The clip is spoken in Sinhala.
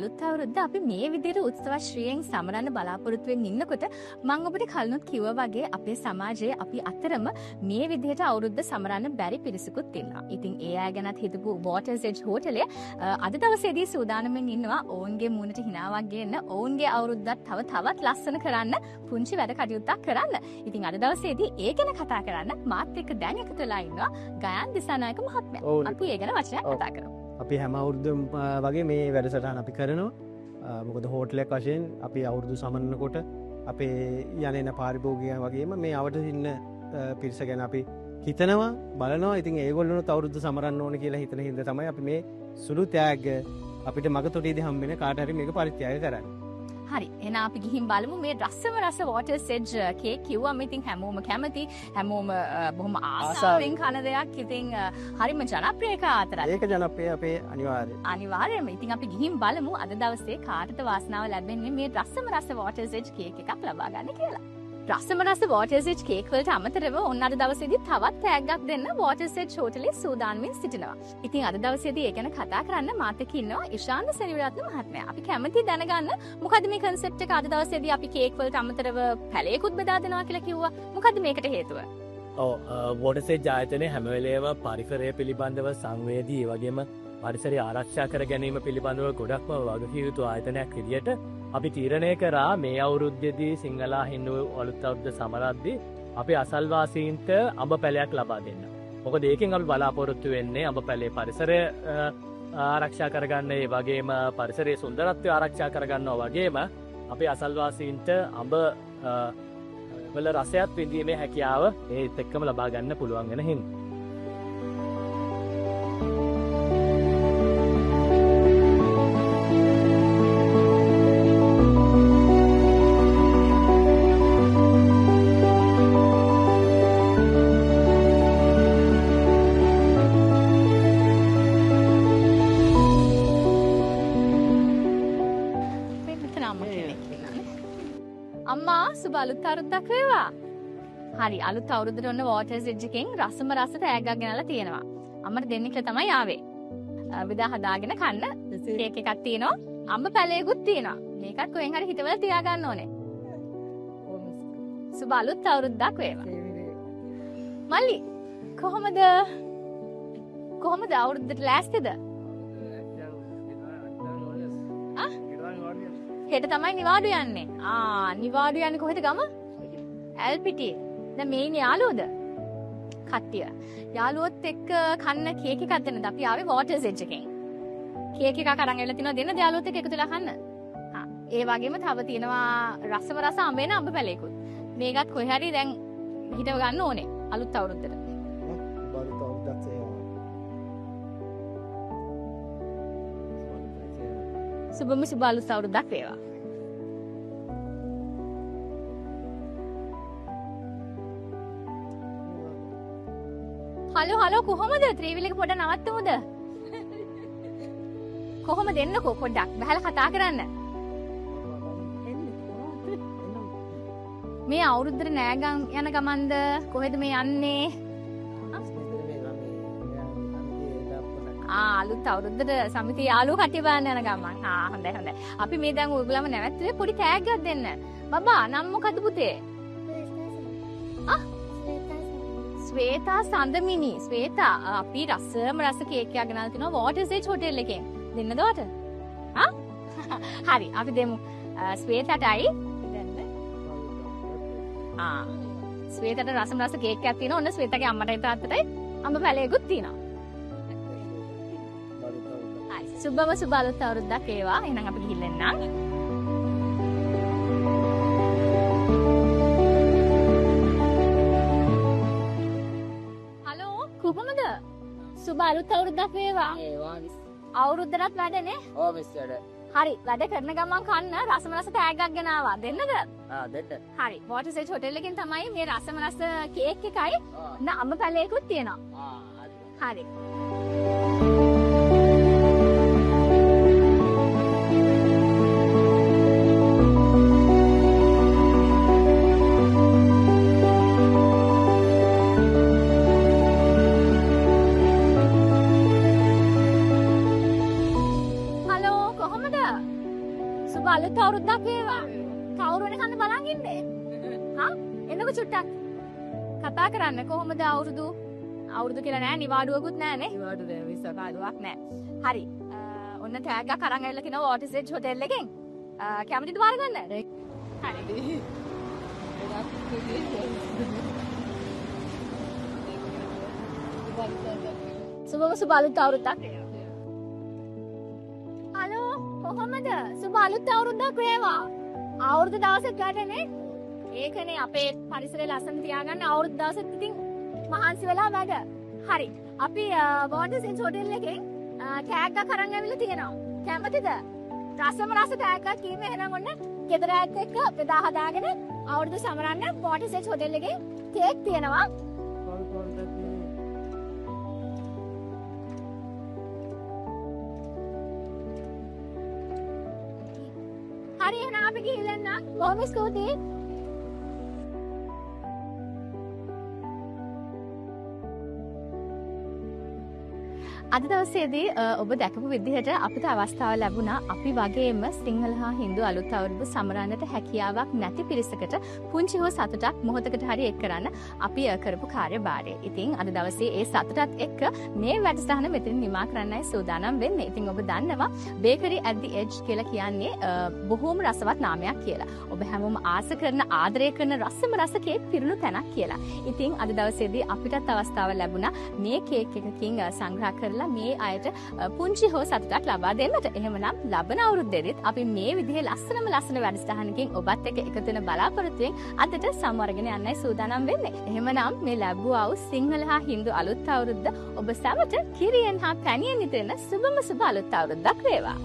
අලුත් අවුරුද්ද අපි මේ විදිහට උත්සවශ්‍රීයෙන් සමරන්න බලාපොරොත්තු වෙමින් ඉන්නකොට මම ඔබට කලිනුත් කිව්වා වගේ අපේ සමාජයේ අපි අතරම මේ විදිහට අවුරුද්ද සමරන්න බැරි පිරිසකුත් ඉන්නවා. ඉතින් ඒ අය ගැනත් හිතපු Waters Edge හෝටලේ අද දවසේදී සූදානම්ෙන් ඉන්නවා ඔවුන්ගේ මූණට හිනාවක් ගේන්න ඔවුන්ගේ අවුරුද්දත් තවත් ලස්සන කරන්න පුංචි වැඩ කටයුත්තක් කරන්න. ඉතින් අද දවසේදී ඒ ගැන කතා කරන්න මාත් එක්ක දැන් එකතු වෙලා ඉන්නවා ගයන් දිසානායක මහත්මයා. අපි ඒ ගැන වචනයක් කතා කරමු. අපි හැම අවුරුද්දම වගේ මේ වැඩසටහන අපි කරනවා. මොකද හෝටලයක් වශයෙන් අපි අවුරුදු සමරනකොට අපේ යන පාරිභෝගිකයන් වගේම මේ අවට ඉන්න පිරිස ගැන අපි හිතනවා බලනවා. ඉතින් ඒගොල්ලොත් අවුරුද්ද සමරන්න ඕන කියලා හිතන හින්දා තමයි අපි මේ සුළු ත්‍යාග අපිට මගතොටේදී හම්බ වෙන කාට හරි මේක පරිත්‍යාග කරන්නේ. හරි එහෙනම් අපි ගිහින් බලමු මේ රස Waters Edge කේක් කිව්වම ඉතින් හැමෝම කැමති හැමෝම බොහොම ආසාවෙන් කන දෙයක්. ඉතින් හරිම ජනප්‍රිය එක අතරත් ඒක ජනප්‍රිය අපේ අනිවාර්යයෙන්ම. ඉතින් අපි ගිහින් බලමු අද දවසේ කාටද වාසනාව ලැබෙන්නේ මේ රස Waters Edge කේක් එකක් ලබා ගන්න කියලා. රස Waters Edge කේක් වලට අමතරව ඔන්න අද දවසේදී තවත් ටැග්ගක් දෙන්න Waters Edge හෝටලේ සූදානම්ින් සිටිනවා. ඉතින් අද දවසේදී ඒ ගැන කතා කරන්න මාත් එක්ක ඉන්නවා ඉෂාන්ත සෙනවිරත්න මහත්මයා. අපි කැමති දැනගන්න මොකද්ද මේ කන්සෙප්ට් එක අද දවසේදී අපි කේක් වලට අමතරව පැලයකුත් බෙදා දෙනවා කියලා කිව්වා. මොකද්ද මේකට හේතුව? Waters Edge ආයතනයේ හැම වෙලේම පරිසරය පිළිබඳව සංවේදී ඒ වගේම පරිසරය ආරක්ෂා කර ගැනීම පිළිබඳව ගොඩක්ම වගකිව යුතු ආයතනයක් විදියට අපි තීරණය කරා මේ අවුරුද්දේදී සිංහලා හින්දු අලුත් අවුරුද්ද සමරද්දී අපි අසල්වාසීන්ට අඹ පැලයක් ලබා දෙන්න. මොකද ඒකෙන් අපි බලාපොරොත්තු වෙන්නේ අඹ පැලේ පරිසරය ආරක්ෂා කරගන්න ඒ වගේම පරිසරයේ සුන්දරත්වය ආරක්ෂා කරගන්නවා වගේම අපි අසල්වාසීන්ට අඹ වල රසයත් විඳීමේ හැකියාව ඒත් එක්කම ලබා ගන්න පුළුවන් වෙන හින්දා. අම්මා සුබ අලුත් අවුරුද්දක් වේවා. හරි අලුත් අවුරුද්දට ඔන්න Waters Edge එකෙන් රස ටැග්ගක් ගෙනලා තියෙනවා. අම්මට දෙන්න කියලා තමයි ආවේ. විදා හදාගෙන කන්න කේක් එකක් තියෙනවා. අඹ පැලයකුත් තියෙනවා. මේකත් කොහෙන් හරි හිතවල තියාගන්න ඕනේ. සුබ අලුත් අවුරුද්දක් වේවා. මල්ලි කොහොමද අවුරුද්දට ලෑස්තිද? හෙට තමයි නිවාඩු යන්නේ. නිවාඩු යන්නේ කොහෙද ගම? ඇල්පිටියේ. දැන් මේ ඉන්නේ යාළුවෝද? කට්ටිය. යාළුවොත් එක්ක කන්න කේක් එකක් දෙන්නද? අපි ආවේ Waters Edge එකෙන්. කේක් එකක් අරන් එලා තිනවා දෙන්න යාළුවොත් එක්ක එකතු වෙලා කන්න. ඒ වගේම තව තියෙනවා රස අඹේන අඹ පැලේකුත්. මේකත් කොහේ හරි දැන් හිටව ගන්න ඕනේ අලුත් අවුරුද්දට. සුබ අලුත් අවුරුද්දක් වේවා. හලෝ කොහොමද? ත්‍රිවිල් එක පොඩ්ඩක් නවත්තමුද? කොහොමද එන්නකෝ පොඩ්ඩක් බහලා කතා කරන්න. මේ අවුරුද්දට නෑගම් යන ගමන්ද කොහෙද මේ යන්නේ? අලුත් අවුරුද්දට සමිති යාළුවෝ කට්ටිය බලන්න යන ගමන්. හොඳයි. අපි මේ දැන් ඔයගොල්ලන්ව නැවැත්තුවේ පොඩි ටැග් එකක් දෙන්න. බබා නම් මොකද පුතේ? ස්වේතා සඳමිනි. ස්වේතා අපි රස කේක් එකක් ගෙනල්ලා තිනවා Waters Edge හෝටල් එකෙන්. දෙන්නද වට? හරි අපි දෙමු. ස්වේතාටයි දෙන්න. ස්වේතාට රස කේක් එකක් තියෙනවා. ඔන්න ස්වේතාගේ අම්මටයි තාත්තටයි අම්ම පැලයකුත් තියෙනවා. සුබ අලුත් අවුරුද්දක් වේවා. එහෙනම් අපි ගිහින් එන්නම්. හලෝ කොහොමද? සුබ අලුත් අවුරුද්දක් වේවා. අවුරුද්දටත් වැඩනේ? ඔව් මිස් වැඩ. හරි වැඩ කරන ගමන් කන්න රස ටැග් එකක් ගෙනාවා. දෙන්නද? දෙන්න. හරි Waters Edge හෝටල් එකෙන් තමයි මේ රස කේක් එකයි අඹ පැලයකුත් තියෙනවා. හරි. වේවා. කවුරු වෙන කන්න බලන් ඉන්නේ. හා එන්නකො චුට්ටක්. කතා කරන්න කොහොමද අවුරුදු කියලා නෑ නිවාඩුවකුත් නෑනේ. නිවාඩු නෑ විසකාලුවක් නෑ. හරි. ඔන්න ටැග්ගක් අරන් ඇවිල්ලා කියනවා වෝටර්ස් හොටෙල් එකෙන්. කැමතිද බාර ගන්න? හරි. සුබ අලුත් අවුරුද්දක්. හලෝ කොහොමද? සුබ අලුත් අවුරුද්දක් වේවා. අවුරුදු දවසක් ගන්නනේ. ඒකනේ අපේ පරිසරය ලස්සන තියාගන්න අවුරුදු දවසක් ඉතින් මහන්සි වෙලා වැඩ. හරි. අපි වෝටර්ස් හොටෙල් එකෙන් ටැග්ගක් අරන් ඇවිල්ලා තියෙනවා. කැමතිද? රසම රස ටැග්ගක් කීමේ එහෙනම් ඔන්න ගෙදර ඇත් එක්ක බෙදා හදාගෙන අවුරුදු සමරන්න වෝටර්ස් හොටෙල් එකේ කේක් තියෙනවා. හරි එහෙනම් අපි ගිහින් එන්න. බොහොම ස්තුතියි. අද දවසේදී ඔබ දැකපු විදිහට අපිට අවස්ථාව ලැබුණා අපි වගේම සිංහල හා හින්දු අලුත් අවුරුදු සමරන්නට හැකියාවක් නැති පිරිසකට පුංචි හෝ සතුටක් මොහොතකට හරි එක් කරන්න අපි කරපු කාර්යභාරය. ඉතින් අද දවසේ ඒ සතුටත් එක්ක මේ වැඩසටහන මෙතන නිමා කරන්නයි සූදානම් වෙන්නේ. ඉතින් ඔබ දන්නවා Bakery at the Edge කියලා කියන්නේ බොහොම රසවත් නාමයක් කියලා. ඔබ හැමෝම ආස කරන ආදරය කරන රසම රස කේක් පිරුණු තැනක් කියලා. ඉතින් අද දවසේදී අපිටත් අවස්ථාව ලැබුණා මේ කේක් එකකින් සංග්‍රහ කරලා මේ අයට පුංචි හෝ සතුටක් ලබා දෙන්නට. එහෙමනම් ලබන අවුරුද්දේදීත් අපි මේ විදිහේ ලස්සන වැඩසටහනකින් ඔබත් එක්ක එකතු වෙන බලාපොරොත්තුෙන් අදට සමවරගෙන යන්නයි සූදානම් වෙන්නේ. එහෙමනම් මේ ලැබුවා වූ සිංහල හා හින්දු අලුත් අවුරුද්ද ඔබ සැමට කිරියෙන් හා පැණියෙන් නිතරම සුබම සුබ අලුත් අවුරුද්දක් වේවා.